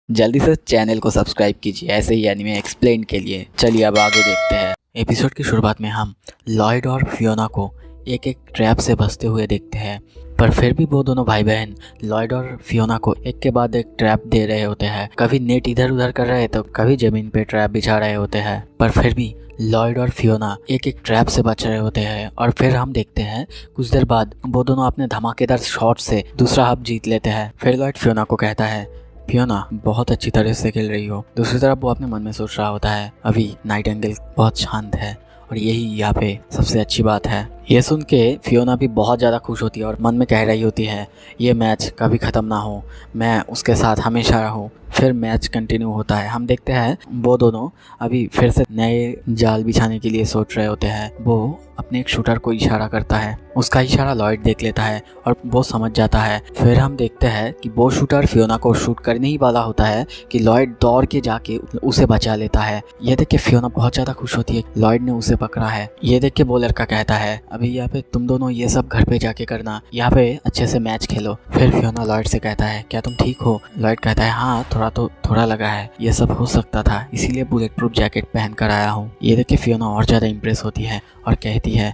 जल्दी से चैनल को सब्सक्राइब कीजिए ऐसे ही एनीमे एक्सप्लेन के लिए। चलिए अब आगे देखते हैं। एपिसोड की शुरुआत में हम लॉयड और फियोना को एक एक ट्रैप से बचते हुए देखते हैं, पर फिर भी वो दोनों भाई बहन लॉयड और फियोना को एक के बाद एक ट्रैप दे रहे होते हैं। कभी नेट इधर उधर कर रहे तो कभी जमीन पे ट्रैप बिछा रहे होते हैं, पर फिर भी लॉयड और फियोना एक एक ट्रैप से बच रहे होते हैं। और फिर हम देखते हैं कुछ देर बाद वो दोनों अपने धमाकेदार शॉट से दूसरा हब जीत लेते हैं। फिर लॉयड फियोना को कहता है, फियोना बहुत अच्छी तरह से खेल रही हो। दूसरी तरफ वो अपने मन में सोच रहा होता है, अभी नाइटिंगेल बहुत शांत है और यही यहाँ पे सबसे अच्छी बात है। ये सुन के फियोना भी बहुत ज़्यादा खुश होती है और मन में कह रही होती है, ये मैच कभी ख़त्म ना हो, मैं उसके साथ हमेशा रहूँ। फिर मैच कंटिन्यू होता है। हम देखते हैं वो दोनों अभी फिर से नए जाल बिछाने के लिए सोच रहे होते हैं। वो अपने एक शूटर को इशारा करता है, उसका इशारा लॉयड देख लेता है और वो समझ जाता है। फिर हम देखते हैं कि वो शूटर फियोना को शूट करने ही वाला होता है कि लॉयड दौड़ के जाके उसे बचा लेता है। ये देख के फियोना बहुत ज़्यादा खुश होती है, लॉयड ने उसे पकड़ा है। ये देख के वो लड़का कहता है, अभी यहाँ पे तुम दोनों ये सब घर पे जाके करना, यहाँ पे अच्छे से मैच खेलो। फिर फियोना लॉयड से कहता है, क्या तुम ठीक हो? लॉयड कहता है, हाँ थोड़ा लगा है, ये सब हो सकता था, इसीलिए बुलेट प्रूफ जैकेट पहन कर आया हूँ। ये देख के फियोना और ज़्यादा इम्प्रेस होती है और कहती है,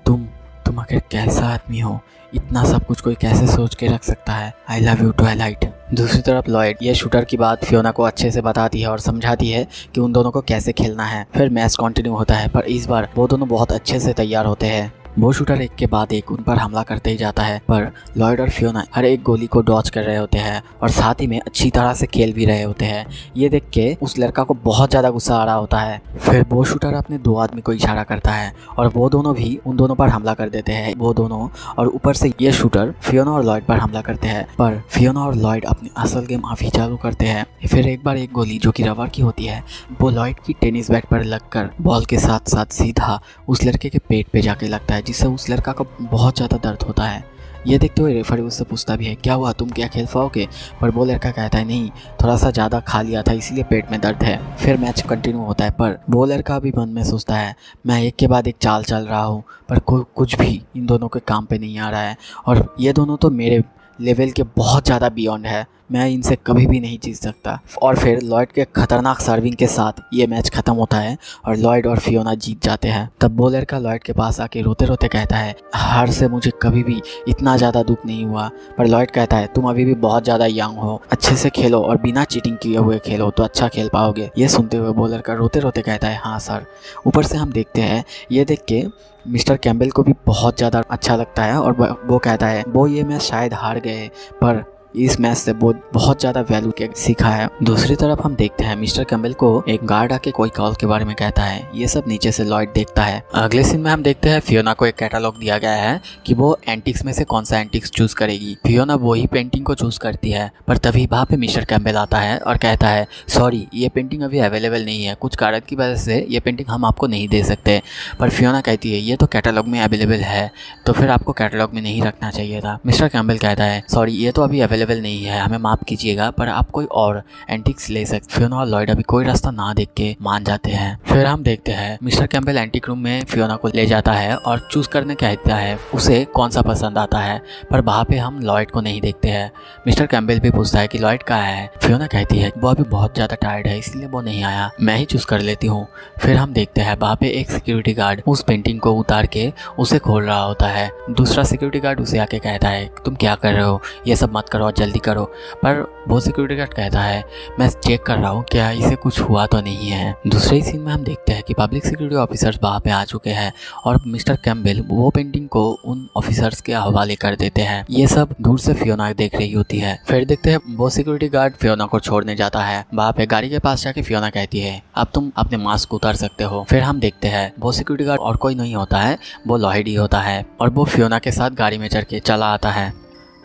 तुम आखिर कैसा आदमी हो, इतना सब कुछ कोई कैसे सोच के रख सकता है। I love you Twilight. दूसरी तरफ लॉयड ये शूटर की बात फियोना को अच्छे से बताती है और समझाती है कि उन दोनों को कैसे खेलना है। फिर मैच कंटिन्यू होता है, पर इस बार वो दोनों बहुत अच्छे से तैयार होते हैं। वो शूटर एक के बाद एक उन पर हमला करते ही जाता है, पर लॉयड और फियोना हर एक गोली को डॉच कर रहे होते हैं और साथ ही में अच्छी तरह से खेल भी रहे होते हैं। ये देख के उस लड़का को बहुत ज़्यादा गुस्सा आ रहा होता है। फिर वो शूटर अपने दो आदमी को इशारा करता है और वो दोनों भी उन दोनों पर हमला कर देते हैं। वो दोनों और ऊपर से ये शूटर फियोना और लॉयड पर हमला करते हैं, पर फियोना और लॉयड अपनी असल गेम अभी चालू करते हैं। फिर एक बार एक गोली जो कि रबर की होती है वो लॉयड की टेनिस बैट पर लगकर बॉल के साथ साथ सीधा उस लड़के के पेट पे जाके लगता है, जिससे उस लड़का को बहुत ज़्यादा दर्द होता है। ये देखते हुए रेफरी उससे पूछता भी है, क्या हुआ, तुम क्या खेल पाओगे? पर वो लड़का कहता है, नहीं, थोड़ा सा ज़्यादा खा लिया था इसीलिए पेट में दर्द है। फिर मैच कंटिन्यू होता है, पर वो लड़का भी मन में सोचता है, मैं एक के बाद एक चाल चल रहा हूँ पर कुछ भी इन दोनों के काम पे नहीं आ रहा है और ये दोनों तो मेरे लेवल के बहुत ज़्यादा बियॉन्ड है, मैं इनसे कभी भी नहीं जीत सकता। और फिर लॉयड के खतरनाक सर्विंग के साथ ये मैच ख़त्म होता है और लॉयड और फियोना जीत जाते हैं। तब वो लड़का लॉयड के पास आके रोते रोते कहता है, हार से मुझे कभी भी इतना ज़्यादा दुख नहीं हुआ। पर लॉयड कहता है, तुम अभी भी बहुत ज़्यादा यंग हो, अच्छे से खेलो और बिना चीटिंग किए हुए खेलो तो अच्छा खेल पाओगे। ये सुनते हुए वो लड़का रोते रोते कहता है, हाँ सर। ऊपर से हम देखते हैं, ये देख के मिस्टर कैम्बेल को भी बहुत ज़्यादा अच्छा लगता है और वो कहता है, वो ये मैच शायद हार गए पर इस मैच से वो बहुत ज़्यादा वैल्यू के सीखा है। दूसरी तरफ हम देखते हैं मिस्टर कैम्बेल को एक गार्ड आके कोई कॉल के बारे में कहता है। ये सब नीचे से लॉयड देखता है। अगले सीन में हम देखते हैं फियोना को एक कैटलॉग दिया गया है कि वो एंटिक्स में से कौन सा एंटिक्स चूज करेगी। फियोना वही पेंटिंग को चूज करती है, पर तभी वहाँ पे मिस्टर कैम्बेल आता है और कहता है, सॉरी ये पेंटिंग अभी अवेलेबल नहीं है, कुछ कारण की वजह से ये पेंटिंग हम आपको नहीं दे सकते। पर फियोना कहती है, ये तो कैटलॉग में अवेलेबल है तो फिर आपको कैटलॉग में नहीं रखना चाहिए था। मिस्टर कैम्बेल कहता है, सॉरी ये तो अभी अवेलेबल नहीं है, हमें माफ कीजिएगा, पर आप कोई और एंटिक्स ले सकते। फियोना और लॉयड अभी कोई रास्ता ना देख के मान जाते हैं। फिर हम देखते हैं मिस्टर कैम्बेल एंटिक रूम में फियोना को ले जाता है और चूज करने कहता है उसे कौन सा पसंद आता है, पर वहाँ पे हम लॉयड को नहीं देखते हैं। मिस्टर कैम्बेल भी पूछता है कि लॉयड कहाँ है। फियोना कहती है वो अभी बहुत ज़्यादा टायर्ड है इसलिए वो नहीं आया, मैं ही चूज कर लेती हूँ। फिर हम देखते हैं वहाँ पे एक सिक्योरिटी गार्ड उस पेंटिंग को उतार के उसे खोल रहा होता है। दूसरा सिक्योरिटी गार्ड उसे आके कहता है, तुम क्या कर रहे हो, ये सब मत करो, जल्दी करो। पर वो सिक्योरिटी गार्ड कहता है, मैं चेक कर रहा हूँ क्या इसे कुछ हुआ तो नहीं है। दूसरे सीन में हम देखते हैं कि पब्लिक सिक्योरिटी ऑफिसर्स वहाँ पे आ चुके हैं और मिस्टर कैम्बेल वो पेंटिंग को उन ऑफिसर्स के हवाले कर देते हैं। ये सब दूर से फियोना देख रही होती है। फिर देखते हैं वो सिक्योरिटी गार्ड फियोना को छोड़ने जाता है। वहाँ पे गाड़ी के पास जाके फियोना कहती है, अब तुम अपने मास्क उतार सकते हो। फिर हम देखते हैं वो सिक्योरिटी गार्ड और कोई नहीं होता है, वो लॉयड ही होता है और वो फियोना के साथ गाड़ी में चढ़ के चला आता है।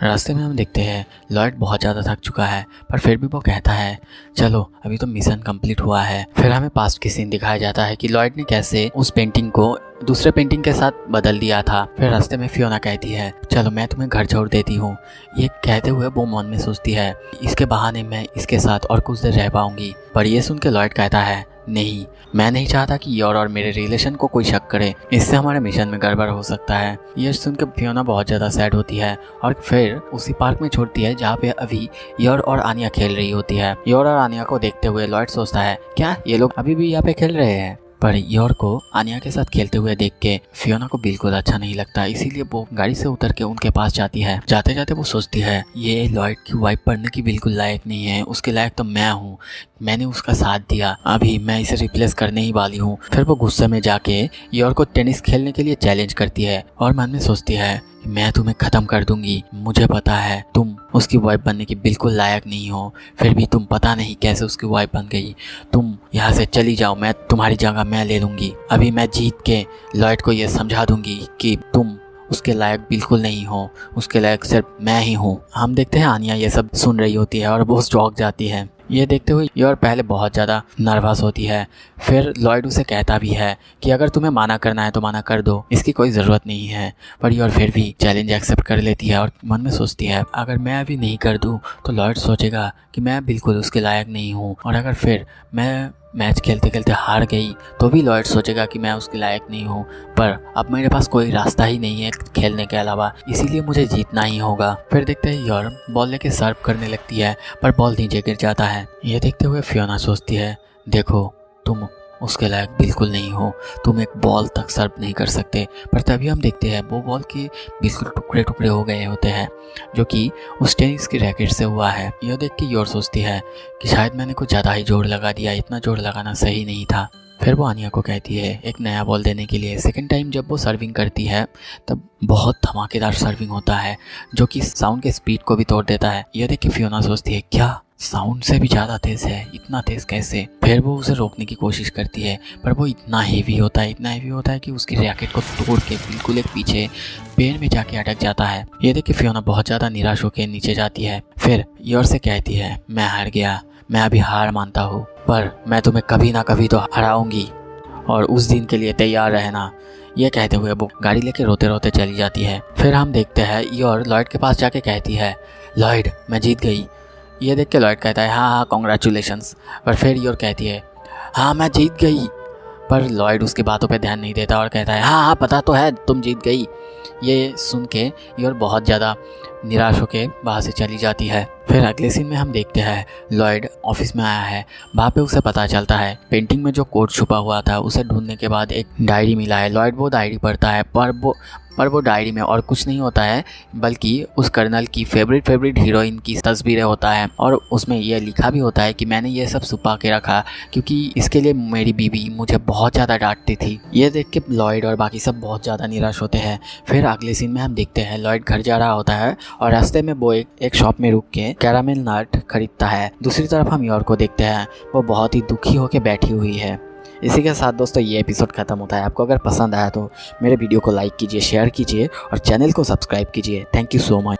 रास्ते में हम देखते हैं लॉयड बहुत ज़्यादा थक चुका है, पर फिर भी वो कहता है, चलो अभी तो मिशन कंप्लीट हुआ है। फिर हमें पास्ट की सीन दिखाया जाता है कि लॉयड ने कैसे उस पेंटिंग को दूसरे पेंटिंग के साथ बदल दिया था। फिर रास्ते में फियोना कहती है, चलो मैं तुम्हें घर छोड़ देती हूँ। ये कहते हुए वो मन में सोचती है, इसके बहाने मैं इसके साथ और कुछ देर रह पाऊंगी। पर ये सुन के लॉयड कहता है, नहीं, मैं नहीं चाहता कि योर और मेरे रिलेशन को कोई शक करे, इससे हमारे मिशन में गड़बड़ हो सकता है। ये सुनकर फियोना बहुत ज़्यादा सैड होती है और फिर उसी पार्क में छोड़ती है जहाँ पे अभी योर और आनिया खेल रही होती है। योर और आनिया को देखते हुए लॉयड सोचता है, क्या ये लोग अभी भी यहाँ पे खेल रहे हैं? पर योर को आनिया के साथ खेलते हुए देख के फियोना को बिल्कुल अच्छा नहीं लगता, इसीलिए वो गाड़ी से उतर के उनके पास जाती है। जाते जाते वो सोचती है, ये लॉयड की वाइफ पढ़ने की बिल्कुल लायक नहीं है, उसके लायक तो मैं हूँ, मैंने उसका साथ दिया, अभी मैं इसे रिप्लेस करने ही वाली हूँ। फिर वो गुस्से में जाके योर को टेनिस खेलने के लिए चैलेंज करती है और मन में सोचती है, मैं तुम्हें ख़त्म कर दूंगी, मुझे पता है तुम उसकी वाइफ बनने की बिल्कुल लायक नहीं हो, फिर भी तुम पता नहीं कैसे उसकी वाइफ बन गई। तुम यहाँ से चली जाओ, मैं तुम्हारी जगह मैं ले लूँगी। अभी मैं जीत के लॉयड को ये समझा दूंगी कि तुम उसके लायक बिल्कुल नहीं हो, उसके लायक सिर्फ मैं ही हूँ। हम देखते हैं आनिया ये सब सुन रही होती है और बहुत चौंक जाती है। ये देखते हुए योर पहले बहुत ज़्यादा नर्वस होती है। फिर लॉयड उसे कहता भी है कि अगर तुम्हें माना करना है तो माना कर दो, इसकी कोई ज़रूरत नहीं है। पर योर फिर भी चैलेंज एक्सेप्ट कर लेती है और मन में सोचती है, अगर मैं अभी नहीं कर दूँ तो लॉयड सोचेगा कि मैं बिल्कुल उसके लायक नहीं हूँ, और अगर फिर मैं मैच खेलते खेलते हार गई तो भी लॉयड सोचेगा कि मैं उसके लायक नहीं हूँ। पर अब मेरे पास कोई रास्ता ही नहीं है खेलने के अलावा, इसीलिए मुझे जीतना ही होगा। फिर देखते हैं योर बॉल लेके सर्व करने लगती है पर बॉल नीचे गिर जाता है। ये देखते हुए फियोना सोचती है, देखो तुम उसके लायक बिल्कुल नहीं हो, तुम एक बॉल तक सर्व नहीं कर सकते। पर तभी हम देखते हैं वो बॉल के बिल्कुल टुकड़े टुकड़े हो गए होते हैं, जो कि उस टेनिस की रैकेट से हुआ है। यह देख के योर सोचती है कि शायद मैंने कुछ ज़्यादा ही जोर लगा दिया, इतना जोर लगाना सही नहीं था। फिर वो आनिया को कहती है एक नया बॉल देने के लिए। सेकंड टाइम जब वो सर्विंग करती है तब बहुत धमाकेदार सर्विंग होता है, जो कि साउंड के स्पीड को भी तोड़ देता है। यह देख के फियोना सोचती है, क्या साउंड से भी ज़्यादा तेज़ है, इतना तेज़ कैसे? फिर वो उसे रोकने की कोशिश करती है पर वो इतना हेवी होता है कि उसकी रैकेट को तोड़ के बिल्कुल एक पीछे पेड़ में जाके अटक जाता है। ये देख के फियोना बहुत ज़्यादा निराश होकर नीचे जाती है। फिर योर से कहती है, मैं हार गया, मैं अभी हार मानता हूँ, पर मैं तुम्हें कभी ना कभी तो हराऊंगी और उस दिन के लिए तैयार रहना। ये कहते हुए वो गाड़ी लेके रोते रोते चली जाती है। फिर हम देखते हैं योर लॉयड के पास जाके कहती है, लॉयड मैं जीत गई। ये देख के लॉयड कहता है, हाँ कॉन्ग्रेचुलेशंस। पर फिर योर कहती है, हाँ मैं जीत गई। पर लॉयड उसकी बातों पे ध्यान नहीं देता और कहता है, हाँ पता तो है तुम जीत गई। ये सुन के योर बहुत ज़्यादा निराश होकर वहाँ से चली जाती है। फिर अगले सीन में हम देखते हैं लॉयड ऑफिस में आया है। वहाँ पे उसे पता चलता है पेंटिंग में जो कोड छुपा हुआ था उसे ढूंढने के बाद एक डायरी मिला है। लॉयड वो डायरी पढ़ता है पर वो डायरी में और कुछ नहीं होता है बल्कि उस कर्नल की फेवरेट हीरोइन की तस्वीरें होता है, और उसमें यह लिखा भी होता है कि मैंने ये सब छुपा के रखा क्योंकि इसके लिए मेरी बीवी मुझे बहुत ज़्यादा डांटती थी। ये देख के लॉयड और बाकी सब बहुत ज़्यादा निराश होते हैं। फिर अगले सीन में हम देखते हैं लॉयड घर जा रहा होता है और रास्ते में वो एक शॉप में रुक के कैरामेल नट खरीदता है। दूसरी तरफ हम योर को देखते हैं, वो बहुत ही दुखी होकर बैठी हुई है। इसी के साथ दोस्तों ये एपिसोड खत्म होता है। आपको अगर पसंद आया तो मेरे वीडियो को लाइक कीजिए, शेयर कीजिए और चैनल को सब्सक्राइब कीजिए। Thank you so much.